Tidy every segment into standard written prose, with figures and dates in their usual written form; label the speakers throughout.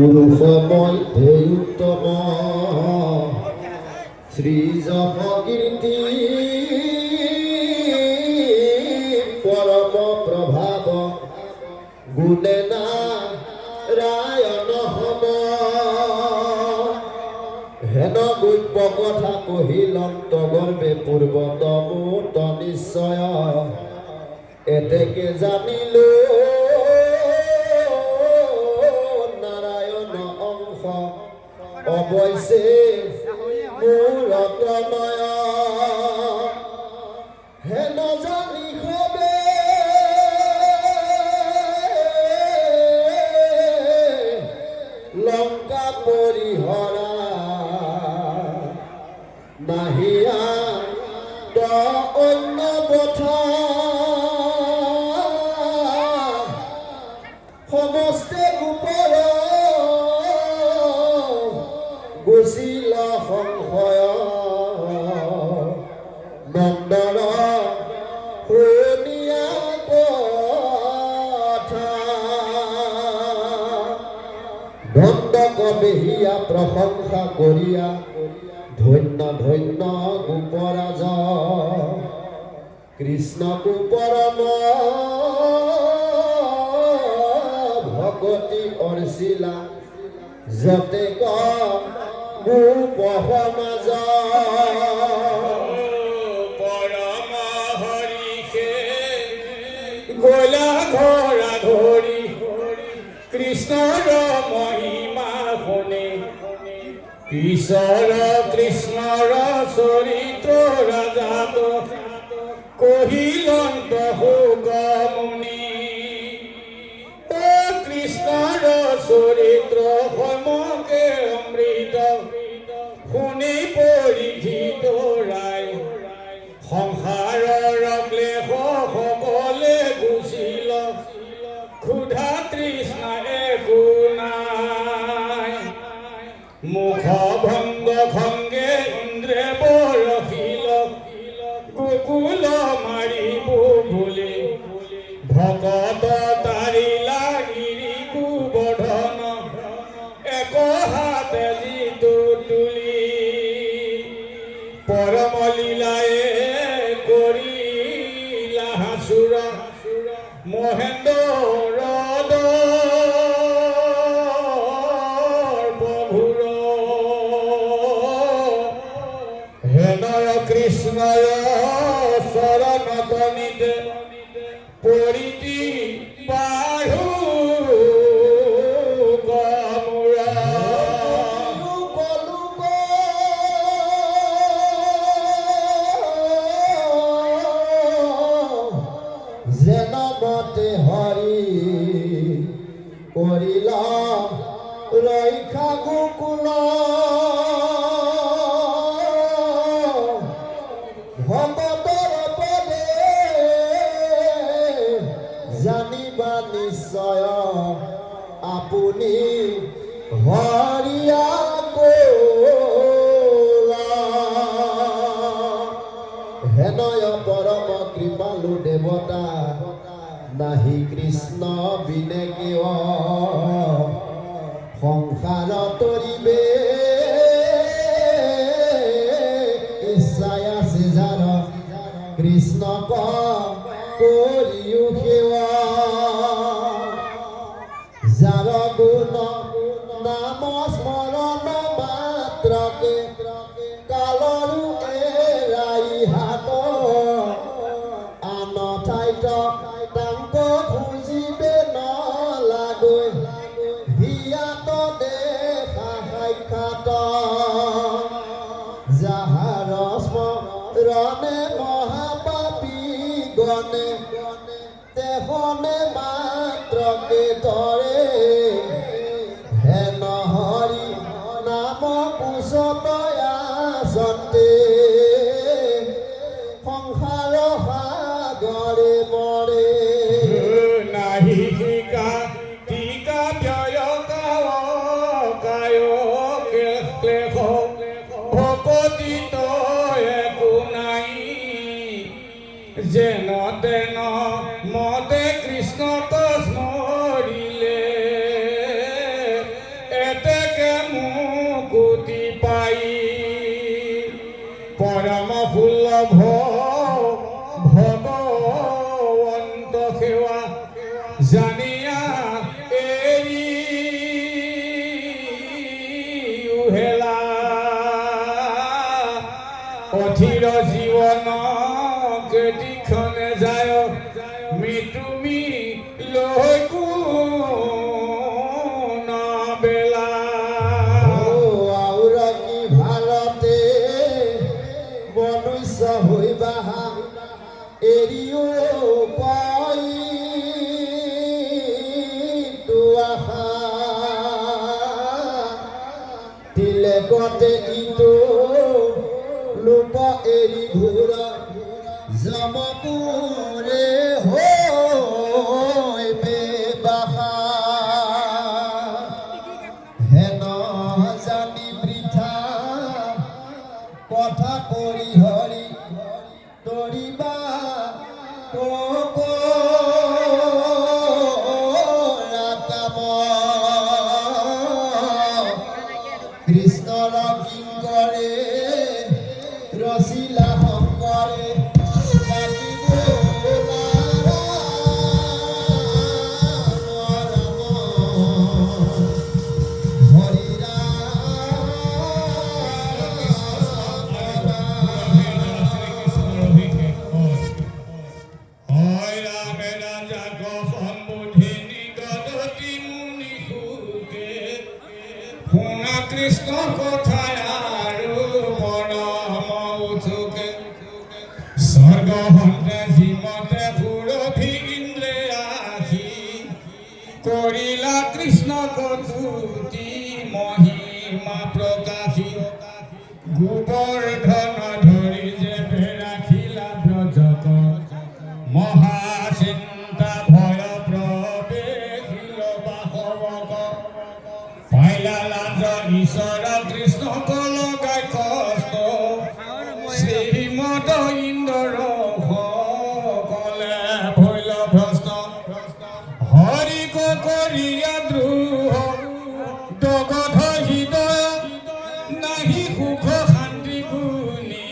Speaker 1: পুৰুষময় ধেয়ুত্তম শ্ৰীজপ কীৰ্তি পৰম প্ৰভাৱ গুণে নাৰায়ণ হম হেন গল্প কথা কহিলন্ত গৰ্বে পূৰ্বতমূত নিশ্চয় এতেকে জানিলো অবশ্যে মূৰতনয় হেন জানি হবে লঙ্কা পৰিহৰা নাহিয়া ত অন্য কথা সমস্তে গোপৰ গুচিল সংশয় নন্দন শুনিয়া কথা নন্দ কবেহিয়া প্ৰশংসা কৰিয়া ধন্য ধন্য গোপৰাজ কৃষ্ণ গোপৰম ভকতি অৰ্চিলা যতে গোপ সমাজ
Speaker 2: পৰম হৰিষে গোলা ঘৰা ঘৰি কৃষ্ণৰ মহিমা শুনে ঈশ্বৰ কৃষ্ণৰ চৰিত্ৰ ৰাজাত কহিলন্ত সুগমুনি কৃষ্ণৰ চৰিত্ৰ সমকে অমৃত শুনি পৰীক্ষিত ৰায় সংসাৰৰ ক্লেশ সকলে গুচিল ক্ষুধা তৃষ্ণা একো নাই মুখ ভংগ খংগে ইন্দ্ৰে বৰশিল গোকুল মাৰিব বুলি ভকত তাৰিলা গিৰি গোবৰ্ধন এক হাতে যিটো তুলি পৰম লীলায়ে কৰিলা হাসুৰ মহেন্দ্ৰ প্ৰভুৰ হেনৰ কৃষ্ণৰ চৰণত নিতে পৰিতি বাঢ়ু গমুৰা
Speaker 1: যেন মতে হৰি কৰিলা ৰক্ষা গোকুল ভকতৰ পদে জানিবা নিশ্চয় আপুনি হৰিয়া কোলা হেনয় পৰম কৃপালু দেৱতা নাহি কৃষ্ণ বিনে কেৱ সংসাৰ তৰিবে ইচ্ছাই আছে যাৰ কৃষ্ণক কৰিও সেৱা যাৰ গুণ নাম স্মৰণ মাত্ৰকে কালৰো এৰাই হাত আন ঠাইত তাংক খুজিবে নলাগৈ হিয়াত দেখা সাক্ষাৎ যাহাৰ স্মৰণে মহাপাপী গণে তেখনে মাত্ৰকে ধৰে হেন হৰি নাম কুশতয়া সন্তে সংসাৰ সাগৰে মৰে
Speaker 2: নাহি শিকা টিকা ব্যয় কায় ক্লেশ ভকতিত একো নাই যেন তেন মতে কৃষ্ণক স্মৰিলে ভগৱন্ত সেৱা জানিয়া এৰি উহেলা অথিৰ জীৱন কেতিখনে যায় মৃত্যুমি লৈ কোন বেলা
Speaker 1: আউৰা কি ভাৰতে মনুষ্য হৈ বাহা এৰিও পাই দুআশা তিলেকতে ইটো লোক এৰি ঘূৰা জমপুৰে হৈ বেবাসা হেন জানি বৃথা কথা কৰি হৰি তৰিবা কাম কৃষ্ণৰ কিংকৰে ৰচিলা শংকৰে
Speaker 2: কৃষ্ণ কথায় আৰু পৰম উঠুকে স্বৰ্গ হন্তে জীমতে সুৰভি ইন্দ্ৰে আহি কৰিলা কৃষ্ণ কতুতি মহিমা প্ৰকাশী গোবৰ্ধন ধৰি যে ৰাখিলা ব্ৰজক মহাচিন্তা ভয় প্ৰৱেশিল বাসৱক পাইলা লাজ ঈশ্বৰ কৃষ্ণ কলগাই কষ্ট শ্ৰীমদ ইন্দ্ৰ সকলে ভৈল ভ্ৰষ্ট হৰি কৰিয়া দ্ৰোহ দগধ হৃদয় নাহি সুখ শান্তি গুণী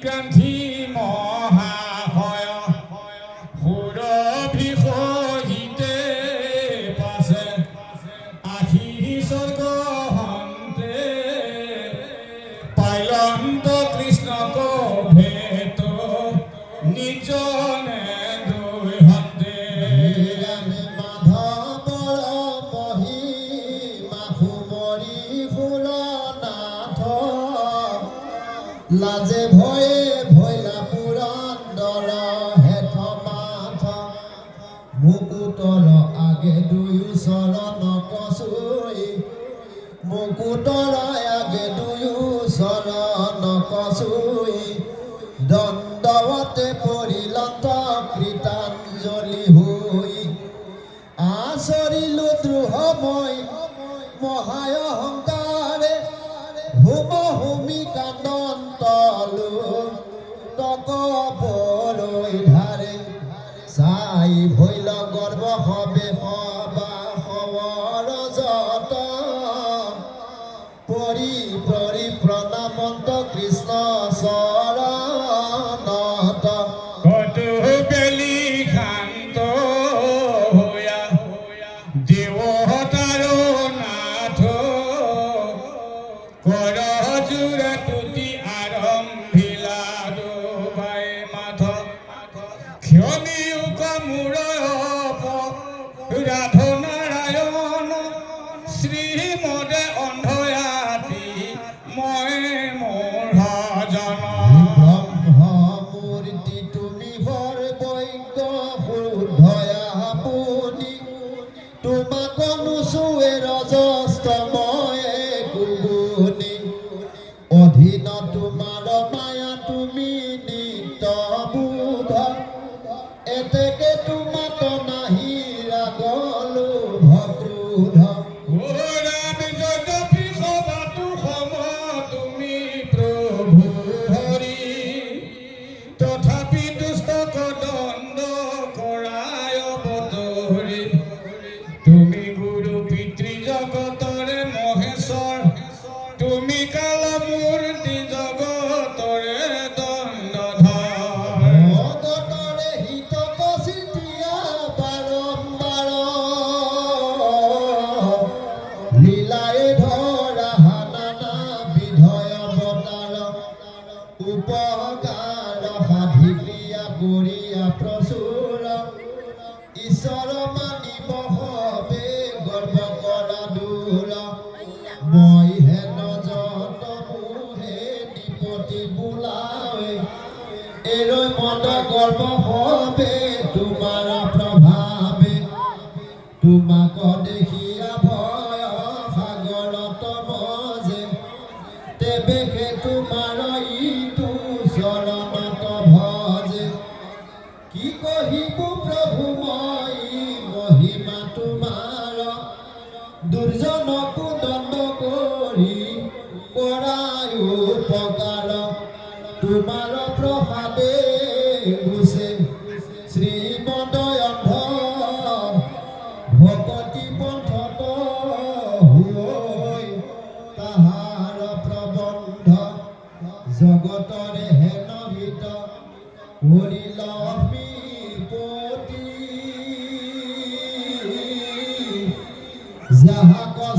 Speaker 2: গ্ৰন্থি মহাশয় সুৰভি সহিতে পাছে আহি স্বৰ্গ হন্তে পাইলন্ত কৃষ্ণক ভেট নিজনে দুই হন্তে
Speaker 1: মাধৱৰ মহিমা সুমৰি সুৰনাথ লাজে ভয়ে ভৈলা পুৰন্দৰ হেঠ মাথ মুকুটৰ আগে দুয়ো চৰণ কচুই মুকুটৰ আগে দুয়ো চৰণ কচুই দণ্ডৱতে পৰিলত কৃতাঞ্জলি হৈ আচৰিলো দ্ৰোহ মই মহায় অহংকাৰে হুম হুমি কান্দন্তলো তকবলৈ ধাৰে চাই ভৈল গৰ্ব হবে সবা খবৰ যত পৰি পৰি প্ৰণামন্ত কৃষ্ণ চৰণত
Speaker 2: কতু বেলি শান্ত হোয়া দেৱতাৰো নাথ কৰ জোৰে তুতি আৰম্ভিলা দুবাই মাথ ক্ষণিও কমূৰ ৰাধ নাৰায়ণ শ্ৰীমদে অন্ধয়াতি মই মোৰ জন
Speaker 1: ব্ৰহ্মমূৰ্তি তুমি সৰ্বজ্ঞ শুদ্ধয়া আপুনি তোমাক নুচুৱে ৰজস্তময়ে কুগুনি অধীন তোমাৰ মায়া তুমি নিত্য বুধ এতেকে তোমাক নাহি ৰাগলো ভক্ৰোধ
Speaker 2: ৰাম যদপি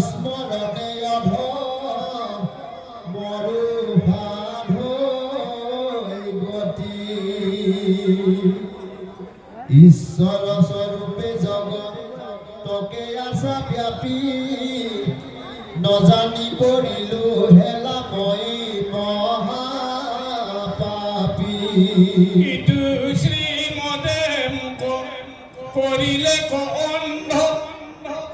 Speaker 1: স্মৰণে অধ মৰু ভাধৈ গতি ঈশ্বৰ স্বৰূপে জগতকে আশা ব্যাপী নজানি কৰিলো হেলা মই মহাপাপী
Speaker 2: ইটো শ্ৰীমদে মোক কৰিলে অন্ধ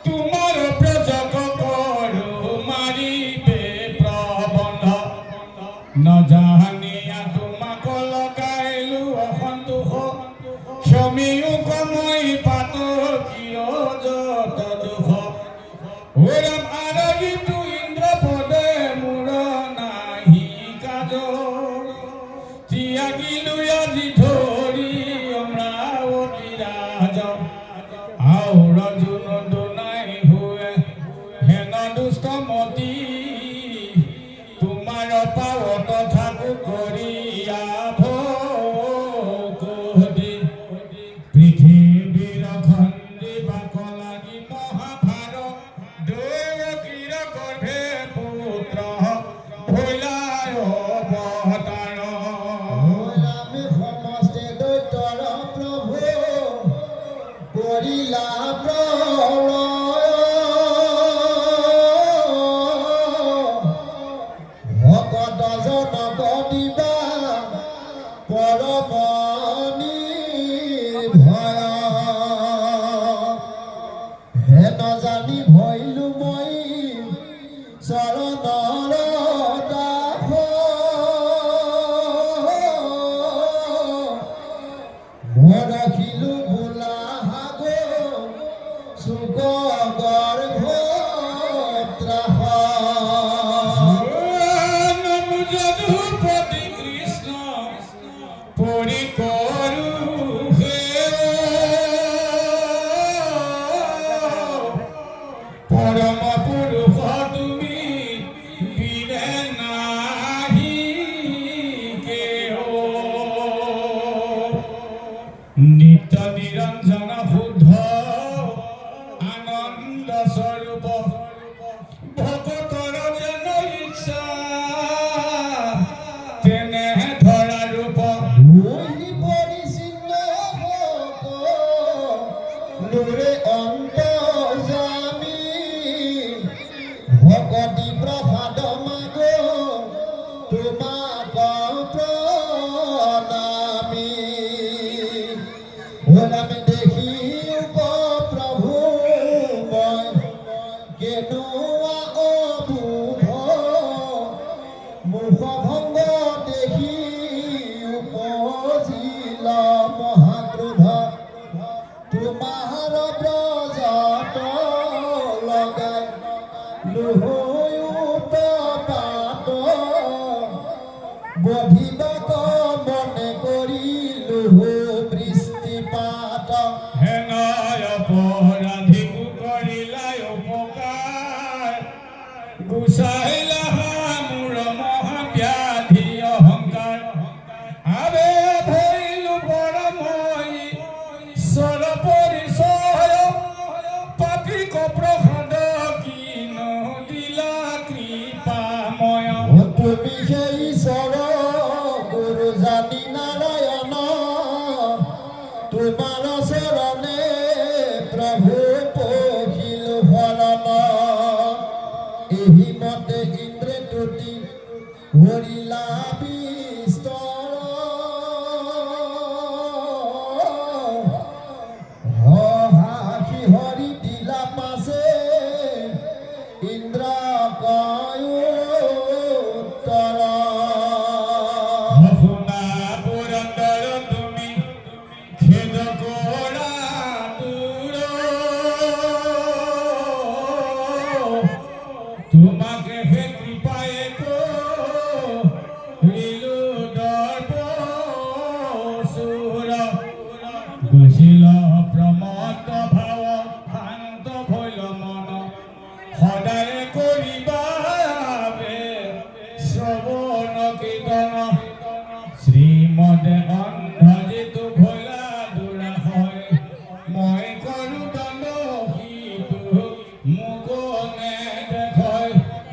Speaker 2: তোমাৰ ব্ৰজক কৰো মাৰিবে প্ৰবন্ধ নজানিয়া তোমাক লগাইলো অসন্তোষ ক্ষমিও কমই পাতো কিয় যত দুখ ওৰাম আৰগিটো ইন্দ্ৰ পদে মোৰ নাহি কাজ ত্যাগিলো আজি ধৰি অমৰাৱতী ৰাজ আউৰ জুন দুনাই হুৱে হেন দুষ্টমতী তোমাৰ পাৱত থাকো কৰিয়া ভকতি পৃথিৱীৰ খন্দি বাক লাগি মহাভাৰত দেৱকীৰ গৰ্ভে পুত্ৰ ভোলায় অৱতাৰ
Speaker 1: ৰামে সমস্তে দৈত্যৰ প্ৰভু কৰিলা প্ৰলয় ভকত জনক দিবা পৰম নিৰ্ভয় হে নজানি ভৈলো মই চৰণৰ দাস মই ৰাখিলো বোলা হাগ চুক গৰ্ভ ত্ৰাস
Speaker 2: নমোজধুপতি কৃষ্ণ পৰি কৰো পৰম পুৰুষ তুমি বিনে নাহি কেহ নিত্য নিৰঞ্জন শুদ্ধ আনন্দ স্বৰূপ ভকতৰ যেন ইচ্ছা তেনে ধৰা ৰূপ
Speaker 1: ওই পৰিচিন্ন লোৰে অন্তৰ্যামী ভকতি প্ৰসাদ মাগ তোমাক প্ৰণামী ওলাম দেখি প্ৰভু মই কেনুৱা অবুধ মুখ ভংগ দেখি উপজিল মহাক্ৰোধ তোমাৰ ব্ৰজত লগাই লোহয়ুত পাত বধিবক মনে কৰি লোহ বৃষ্টিপাত
Speaker 2: হেনয় অপৰাধীকো কৰিলা উপকাৰ গুচাইলা মোৰ মহাব্যাধি অহংকাৰ আবে ভৈলো পৰমই স্বৰ পৰিচয় পাপিক প্ৰসাদ কিন দিলা কৃপাময়
Speaker 1: তুমি সেই ঈশ্বৰ গুৰু জানি নাৰায়ণ তোমাৰ চৰণে প্ৰভু পহিলো শৰণ এহি মতে ইন্দ্ৰে তুতি কৰিলা বিস্তৰ হাসি হৰি দিলা পাছে ইন্দ্ৰ কয় উত্তৰ
Speaker 2: শুনা পুৰন্দৰ তুমি খেদ কৰা দূৰ তোমাকে হে কৃপায়ে কৰিলো দৰ্প সুৰ গুচিল প্ৰমত্ত